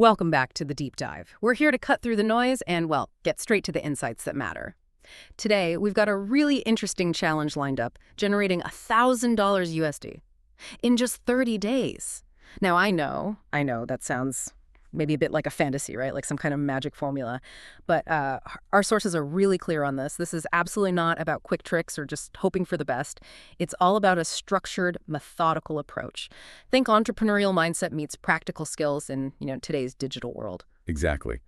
Welcome back to the deep dive. We're here to cut through the noise and, well, get straight to the insights that matter. Today, we've got a really interesting challenge lined up, generating $1,000 USD in just 30 days. Now, I know that sounds maybe a bit like a fantasy, right? Like some kind of magic formula. But our sources are really clear on this. This is absolutely not about quick tricks or just hoping for the best. It's all about a structured, methodical approach. Think entrepreneurial mindset meets practical skills in, today's digital world. Exactly.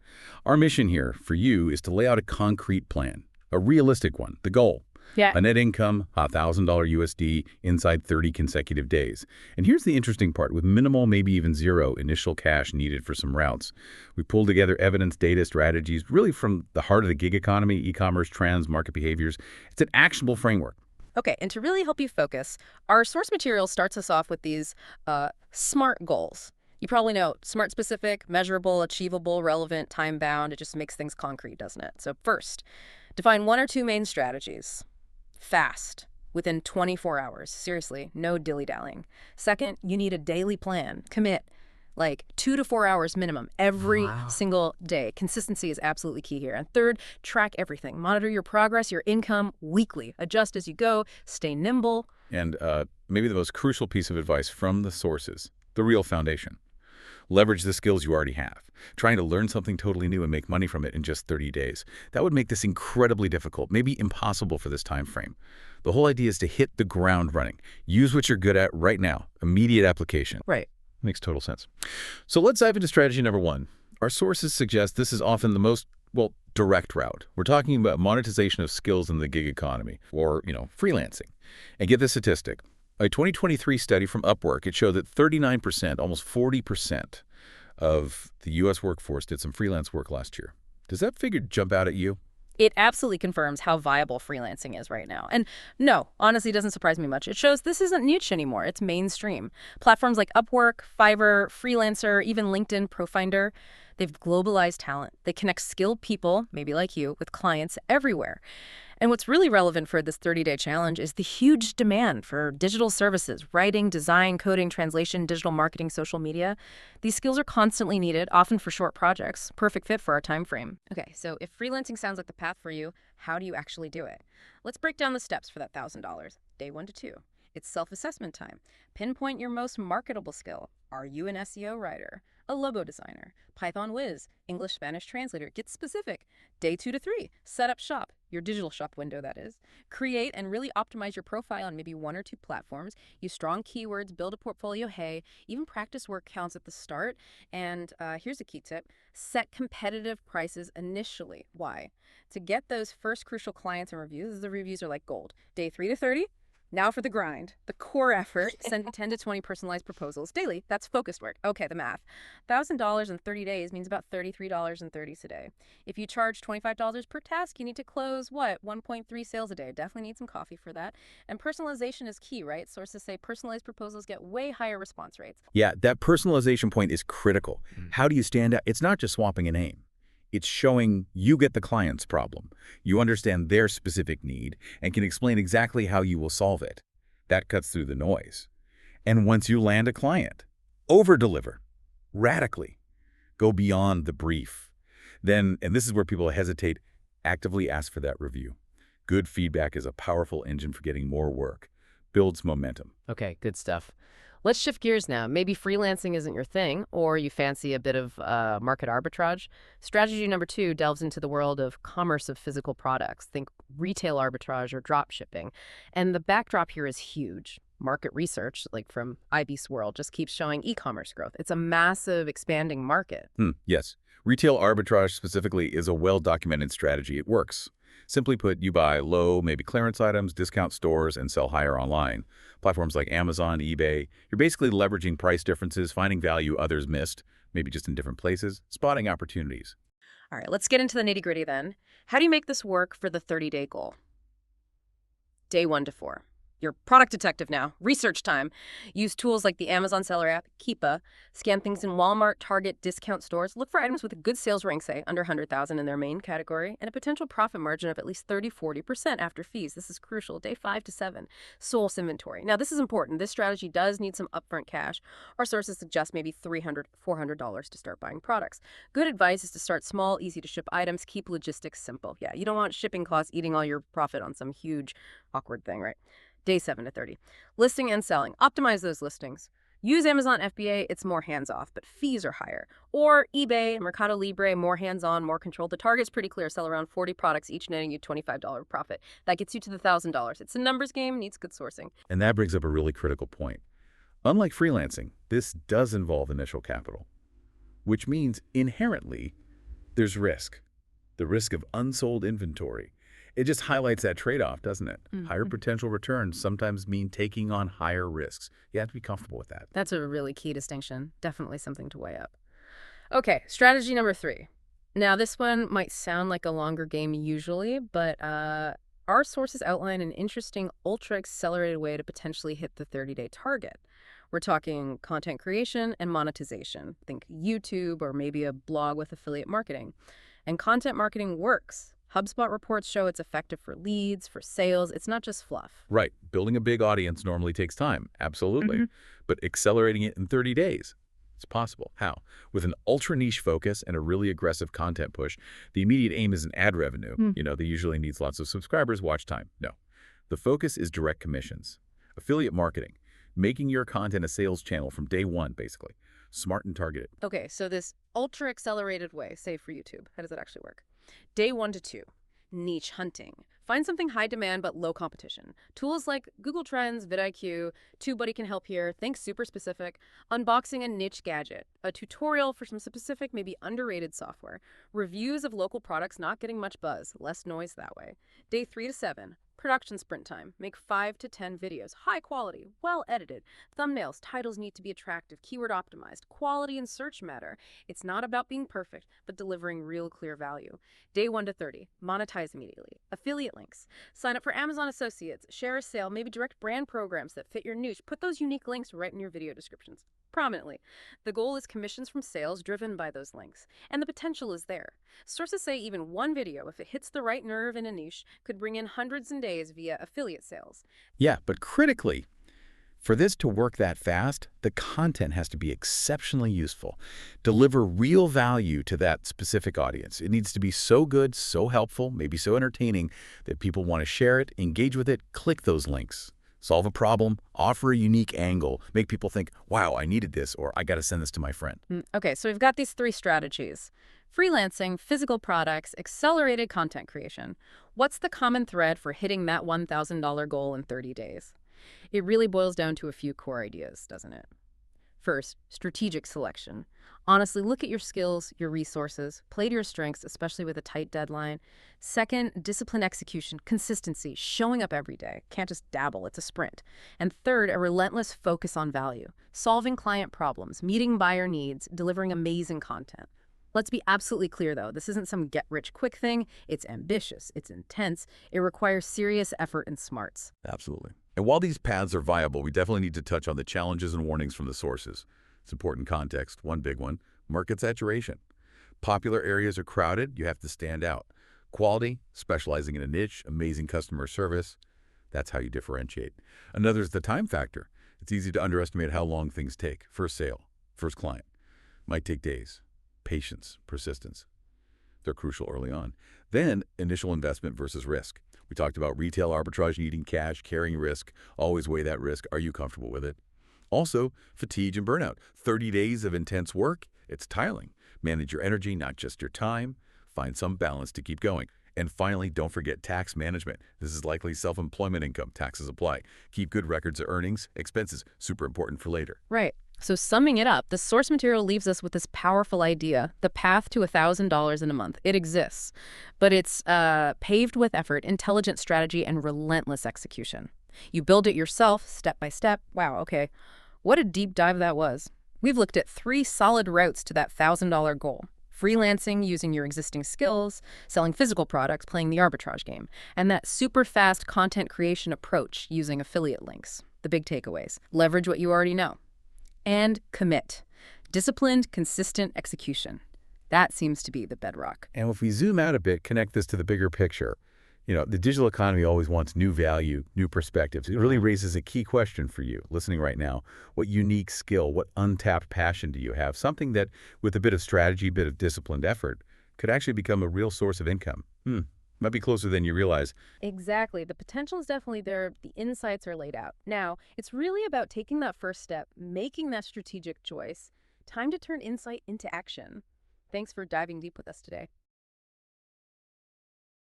Our mission here for you is to lay out a concrete plan, a realistic one, the goal. Yeah. A net income, $1,000 USD inside 30 consecutive days. And here's the interesting part. With minimal, maybe even zero initial cash needed for some routes, we pulled together evidence, data, strategies, really from the heart of the gig economy, e-commerce trends, market behaviors. It's an actionable framework. Okay, and to really help you focus, our source material starts us off with these SMART goals. You probably know SMART specific, measurable, achievable, relevant, time-bound. It just makes things concrete, doesn't it? So first, define one or two main strategies. Fast, within 24 hours. Seriously, no dilly-dallying. Second, you need a daily plan. Commit, like 2 to 4 hours minimum every single day. Consistency is absolutely key here. And third, track everything. Monitor your progress, your income weekly. Adjust as you go. Stay nimble. And maybe the most crucial piece of advice from the sources, the real foundation. Leverage the skills you already have. Trying to learn something totally new and make money from it in just 30 days. That would make this incredibly difficult, maybe impossible for this time frame. The whole idea is to hit the ground running. Use what you're good at right now. Immediate application. Right. Makes total sense. So let's dive into strategy number one. Our sources suggest this is often the most, direct route. We're talking about monetization of skills in the gig economy, or, freelancing. And get this statistic. A 2023 study from Upwork, it showed that 39%, almost 40% of the U.S. workforce did some freelance work last year. Does that figure jump out at you? It absolutely confirms how viable freelancing is right now. And no, honestly, it doesn't surprise me much. It shows this isn't niche anymore. It's mainstream. Platforms like Upwork, Fiverr, Freelancer, even LinkedIn, ProFinder, they've globalized talent. They connect skilled people, maybe like you, with clients everywhere. And what's really relevant for this 30-day challenge is the huge demand for digital services, writing, design, coding, translation, digital marketing, social media. These skills are constantly needed, often for short projects. Perfect fit for our time frame. Okay, so if freelancing sounds like the path for you, how do you actually do it? Let's break down the steps for that $1,000. Day 1 to 2. It's self-assessment time. Pinpoint your most marketable skill. Are you an SEO writer? A logo designer? Python whiz? English-Spanish translator? Get specific. Day 2 to 3. Set up shop. Your digital shop window, that is. Create and really optimize your profile on maybe 1 or 2 platforms. Use strong keywords, build a portfolio. Hey, even practice work counts at the start. And here's a key tip. Set competitive prices initially. Why? To get those first crucial clients and reviews, the reviews are like gold. Day 3 to 30. Now for the grind, the core effort, send 10 to 20 personalized proposals daily. That's focused work. Okay, the math. $1,000 in 30 days means about $33.30 a day. If you charge $25 per task, you need to close, 1.3 sales a day. Definitely need some coffee for that. And personalization is key, right? Sources say personalized proposals get way higher response rates. Yeah, that personalization point is critical. How do you stand out? It's not just swapping a name. It's showing you get the client's problem. You understand their specific need and can explain exactly how you will solve it. That cuts through the noise. And once you land a client, over-deliver radically. Go beyond the brief. Then, and this is where people hesitate, actively ask for that review. Good feedback is a powerful engine for getting more work. Builds momentum. Okay, good stuff. Let's shift gears now. Maybe freelancing isn't your thing, or you fancy a bit of market arbitrage. Strategy number 2 delves into the world of commerce of physical products. Think retail arbitrage or drop shipping. And the backdrop here is huge. Market research, like from IB's World, just keeps showing e-commerce growth. It's a massive, expanding market. Yes. Retail arbitrage specifically is a well-documented strategy. It works. Simply put, you buy low, maybe clearance items, discount stores, and sell higher online. Platforms like Amazon, eBay, you're basically leveraging price differences, finding value others missed, maybe just in different places, spotting opportunities. All right, let's get into the nitty gritty then. How do you make this work for the 30-day goal? Day 1 to 4. You're product detective now. Research time. Use tools like the Amazon Seller app, Keepa. Scan things in Walmart, Target, discount stores. Look for items with a good sales rank, say, under 100,000 in their main category, and a potential profit margin of at least 30–40% after fees. This is crucial. Day 5 to 7. Source inventory. Now, this is important. This strategy does need some upfront cash. Our sources suggest maybe $300–400 to start buying products. Good advice is to start small, easy to ship items. Keep logistics simple. Yeah, you don't want shipping costs eating all your profit on some huge, awkward thing, right? Day 7 to 30. Listing and selling. Optimize those listings. Use Amazon FBA, it's more hands-off, but fees are higher. Or eBay, Mercado Libre, more hands-on, more control. The target's pretty clear. Sell around 40 products, each netting you $25 profit. That gets you to the $1,000. It's a numbers game, needs good sourcing. And that brings up a really critical point. Unlike freelancing, this does involve initial capital, which means inherently there's risk. The risk of unsold inventory. It just highlights that trade-off, doesn't it? Higher potential returns sometimes mean taking on higher risks. You have to be comfortable with that. That's a really key distinction. Definitely something to weigh up. Okay, strategy number 3. Now, this one might sound like a longer game usually, but our sources outline an interesting, ultra-accelerated way to potentially hit the 30-day target. We're talking content creation and monetization. Think YouTube or maybe a blog with affiliate marketing. And content marketing works. HubSpot reports show it's effective for leads, for sales. It's not just fluff. Right. Building a big audience normally takes time. Absolutely. But accelerating it in 30 days, it's possible. How? With an ultra niche focus and a really aggressive content push, the immediate aim isn't ad revenue. They usually needs lots of subscribers, watch time. No. The focus is direct commissions. Affiliate marketing. Making your content a sales channel from day one, basically. Smart and targeted. Okay, so this ultra accelerated way, say for YouTube, how does it actually work? Day 1 to 2, niche hunting. Find something high demand but low competition. Tools like Google Trends, vidIQ, TubeBuddy can help here. Think super specific. Unboxing a niche gadget. A tutorial for some specific, maybe underrated software. Reviews of local products not getting much buzz. Less noise that way. Day 3 to 7. Production sprint time. Make 5 to 10 videos. High quality, well edited. Thumbnails, titles need to be attractive, keyword optimized. Quality and search matter. It's not about being perfect, but delivering real clear value. Day 1 to 30. Monetize immediately. Affiliate links. Sign up for Amazon Associates. Share a sale. Maybe direct brand programs that fit your niche. Put those unique links right in your video descriptions. Prominently. The goal is commissions from sales driven by those links. And the potential is there. Sources say even one video, if it hits the right nerve in a niche, could bring in hundreds in days via affiliate sales. Yeah, but critically, for this to work that fast, the content has to be exceptionally useful. Deliver real value to that specific audience. It needs to be so good, so helpful, maybe so entertaining that people want to share it, engage with it, click those links. Solve a problem, offer a unique angle, make people think, wow, I needed this, or I got to send this to my friend. Okay, so we've got these 3 strategies. Freelancing, physical products, accelerated content creation. What's the common thread for hitting that $1,000 goal in 30 days? It really boils down to a few core ideas, doesn't it? First, strategic selection. Honestly, look at your skills, your resources, play to your strengths, especially with a tight deadline. Second, discipline execution, consistency, showing up every day. Can't just dabble, it's a sprint. And third, a relentless focus on value, solving client problems, meeting buyer needs, delivering amazing content. Let's be absolutely clear, though. This isn't some get-rich-quick thing. It's ambitious. It's intense. It requires serious effort and smarts. Absolutely. And while these paths are viable, we definitely need to touch on the challenges and warnings from the sources. It's important context. One big one, market saturation. Popular areas are crowded. You have to stand out. Quality, specializing in a niche, amazing customer service. That's how you differentiate. Another is the time factor. It's easy to underestimate how long things take. First sale, first client. Might take days. Patience, persistence. They're crucial early on. Then, initial investment versus risk. We talked about retail arbitrage needing cash, carrying risk. Always weigh that risk. Are you comfortable with it? Also, fatigue and burnout. 30 days of intense work, it's tiring. Manage your energy, not just your time. Find some balance to keep going. And finally, don't forget tax management. This is likely self-employment income. Taxes apply. Keep good records of earnings, expenses. Super important for later. Right. So summing it up, the source material leaves us with this powerful idea, the path to $1,000 in a month. It exists, but it's paved with effort, intelligent strategy, and relentless execution. You build it yourself, step by step. Wow, okay. What a deep dive that was. We've looked at 3 solid routes to that $1,000 goal. freelancing using your existing skills, selling physical products, playing the arbitrage game, and that super fast content creation approach using affiliate links. The big takeaways: leverage what you already know. And commit. Disciplined, consistent execution. That seems to be the bedrock. And if we zoom out a bit, connect this to the bigger picture. The digital economy always wants new value, new perspectives. It really raises a key question for you listening right now. What unique skill, what untapped passion do you have? Something that, with a bit of strategy, a bit of disciplined effort, could actually become a real source of income. Might be closer than you realize. Exactly. The potential is definitely there. The insights are laid out. Now, it's really about taking that first step, making that strategic choice. Time to turn insight into action. Thanks for diving deep with us today.